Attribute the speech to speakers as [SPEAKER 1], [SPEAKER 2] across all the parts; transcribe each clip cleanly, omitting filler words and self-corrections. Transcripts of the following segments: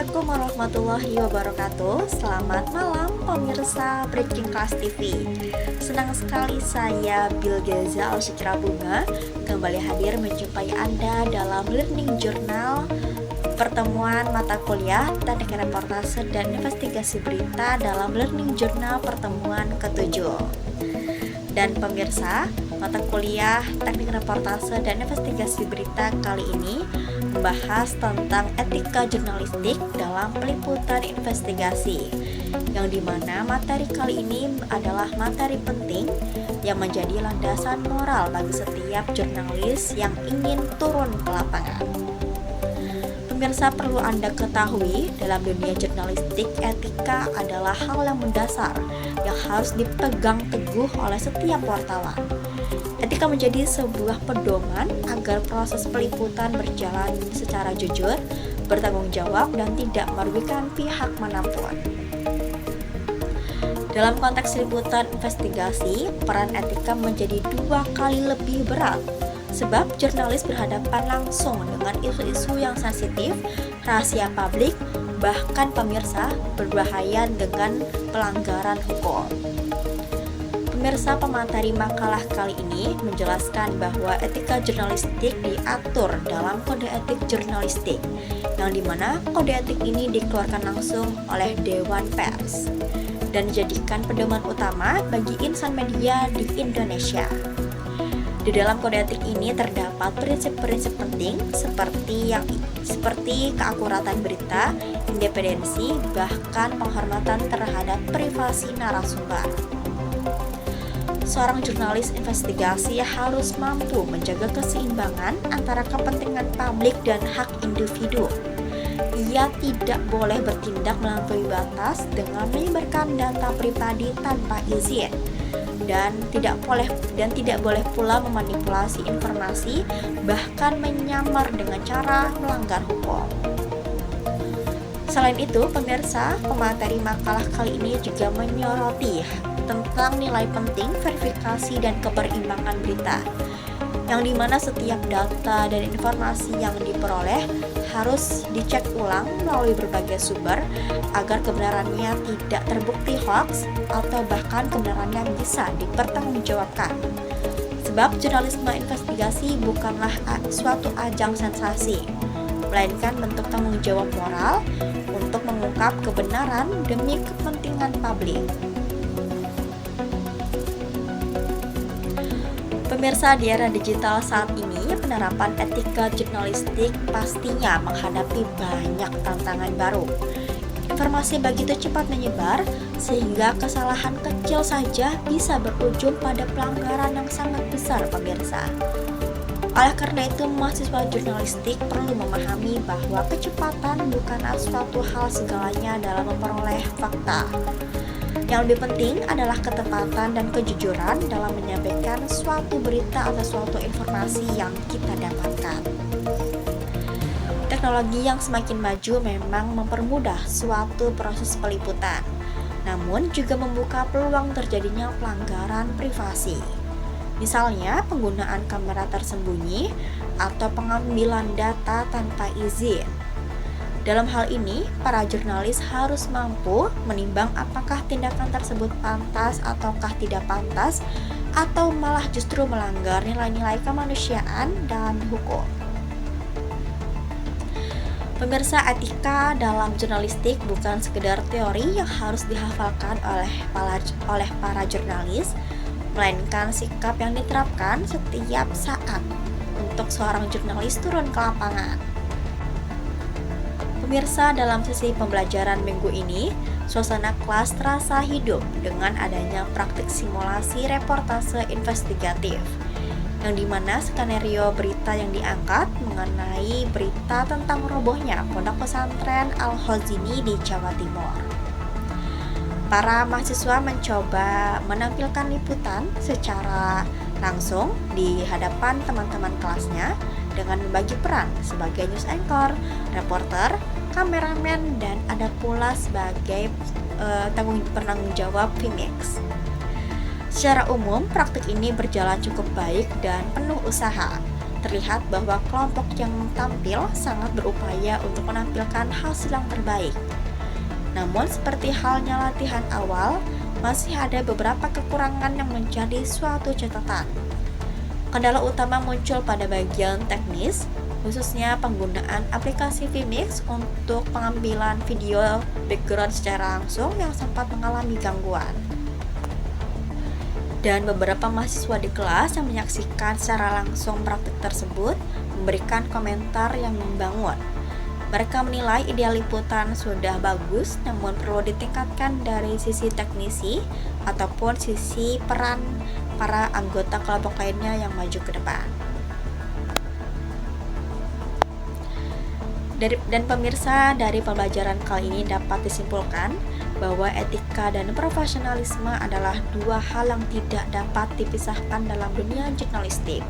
[SPEAKER 1] Assalamualaikum warahmatullahi wabarakatuh. Selamat malam pemirsa Breaking Class TV. Senang sekali saya Bilgeza Alsyikra Bunga kembali hadir menjumpai Anda dalam Learning Journal pertemuan mata kuliah Teknik Reportase dan Investigasi Berita dalam Learning Journal pertemuan ke-7. Dan pemirsa, mata kuliah Teknik Reportase dan Investigasi Berita kali ini membahas tentang etika jurnalistik dalam peliputan investigasi, yang dimana materi kali ini adalah materi penting yang menjadi landasan moral bagi setiap jurnalis yang ingin turun ke lapangan. Pemirsa, perlu Anda ketahui, dalam dunia jurnalistik, etika adalah hal yang mendasar yang harus dipegang teguh oleh setiap wartawan. Etika menjadi sebuah pedoman agar proses peliputan berjalan secara jujur, bertanggung jawab, dan tidak merugikan pihak manapun. Dalam konteks liputan investigasi, peran etika menjadi 2 kali lebih berat, sebab jurnalis berhadapan langsung dengan isu-isu yang sensitif, rahasia publik, bahkan pemirsa berbahaya dengan pelanggaran hukum. Pemirsa, pemateri makalah kali ini menjelaskan bahwa etika jurnalistik diatur dalam kode etik jurnalistik, yang dimana kode etik ini dikeluarkan langsung oleh Dewan Pers dan dijadikan pedoman utama bagi insan media di Indonesia. Di dalam kode etik ini terdapat prinsip-prinsip penting seperti keakuratan berita, independensi, bahkan penghormatan terhadap privasi narasumber. Seorang jurnalis investigasi harus mampu menjaga keseimbangan antara kepentingan publik dan hak individu. Ia tidak boleh bertindak melampaui batas dengan menyebarkan data pribadi tanpa izin, dan tidak boleh pula memanipulasi informasi, bahkan menyamar dengan cara melanggar hukum. Selain itu, pemirsa, pemateri makalah kali ini juga menyoroti tentang nilai penting verifikasi dan keberimbangan berita, yang dimana setiap data dan informasi yang diperoleh harus dicek ulang melalui berbagai sumber agar kebenarannya tidak terbukti hoax atau bahkan kebenarannya bisa dipertanggungjawabkan. Sebab jurnalisme investigasi bukanlah suatu ajang sensasi, melainkan bentuk tanggung jawab moral untuk mengungkap kebenaran demi kepentingan publik. Pemirsa, di era digital saat ini, penerapan etika jurnalistik pastinya menghadapi banyak tantangan baru. Informasi begitu cepat menyebar, sehingga kesalahan kecil saja bisa berujung pada pelanggaran yang sangat besar, pemirsa. Oleh karena itu, mahasiswa jurnalistik perlu memahami bahwa kecepatan bukanlah suatu hal segalanya dalam memperoleh fakta. Yang lebih penting adalah ketepatan dan kejujuran dalam menyampaikan suatu berita atau suatu informasi yang kita dapatkan. Teknologi yang semakin maju memang mempermudah suatu proses peliputan, namun juga membuka peluang terjadinya pelanggaran privasi. Misalnya, penggunaan kamera tersembunyi atau pengambilan data tanpa izin. Dalam hal ini, para jurnalis harus mampu menimbang apakah tindakan tersebut pantas ataukah tidak pantas, atau malah justru melanggar nilai-nilai kemanusiaan dan hukum. Pemirsa, etika dalam jurnalistik bukan sekedar teori yang harus dihafalkan oleh para jurnalis, melainkan sikap yang diterapkan setiap saat untuk seorang jurnalis turun ke lapangan. Pemirsa, dalam sesi pembelajaran minggu ini, suasana kelas terasa hidup dengan adanya praktik simulasi reportase investigatif, yang dimana skenario berita yang diangkat mengenai berita tentang robohnya Pondok Pesantren Al-Khazini di Jawa Timur. Para mahasiswa mencoba menampilkan liputan secara langsung di hadapan teman-teman kelasnya dengan membagi peran sebagai news anchor, reporter, kameramen, dan ada pula sebagai penanggung jawab VMix. Secara umum, praktik ini berjalan cukup baik dan penuh usaha. Terlihat bahwa kelompok yang tampil sangat berupaya untuk menampilkan hasil yang terbaik. Namun seperti halnya latihan awal, masih ada beberapa kekurangan yang menjadi suatu catatan. Kendala utama muncul pada bagian teknis, khususnya penggunaan aplikasi Vmix untuk pengambilan video background secara langsung yang sempat mengalami gangguan. Dan beberapa mahasiswa di kelas yang menyaksikan secara langsung praktik tersebut memberikan komentar yang membangun. Mereka menilai ideal liputan sudah bagus, namun perlu ditingkatkan dari sisi teknisi ataupun sisi peran para anggota kelompok lainnya yang maju ke depan. Dan pemirsa, dari pembelajaran kali ini dapat disimpulkan bahwa etika dan profesionalisme adalah dua hal yang tidak dapat dipisahkan dalam dunia jurnalistik.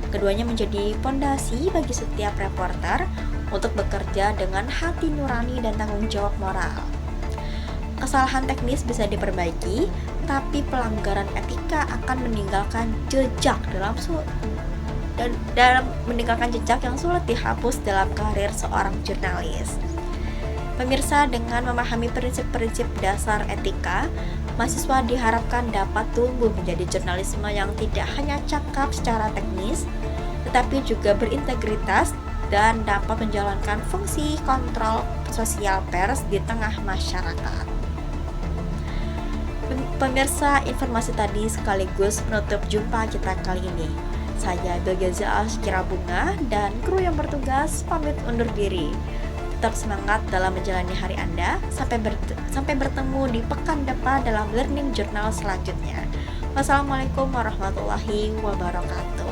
[SPEAKER 1] Keduanya menjadi fondasi bagi setiap reporter untuk bekerja dengan hati nurani dan tanggung jawab moral. Kesalahan teknis bisa diperbaiki, tapi pelanggaran etika akan meninggalkan jejak meninggalkan jejak yang sulit dihapus dalam karir seorang jurnalis. Pemirsa, dengan memahami prinsip-prinsip dasar etika, mahasiswa diharapkan dapat tumbuh menjadi jurnalisme yang tidak hanya cakap secara teknis, tetapi juga berintegritas dan dapat menjalankan fungsi kontrol sosial pers di tengah masyarakat. Pemirsa, informasi tadi sekaligus menutup jumpa kita kali ini. Saya Bilgeza Bunga dan kru yang bertugas pamit undur diri. Tetap semangat dalam menjalani hari Anda. Sampai bertemu di pekan depan dalam Learning Journal selanjutnya. Wassalamualaikum warahmatullahi wabarakatuh.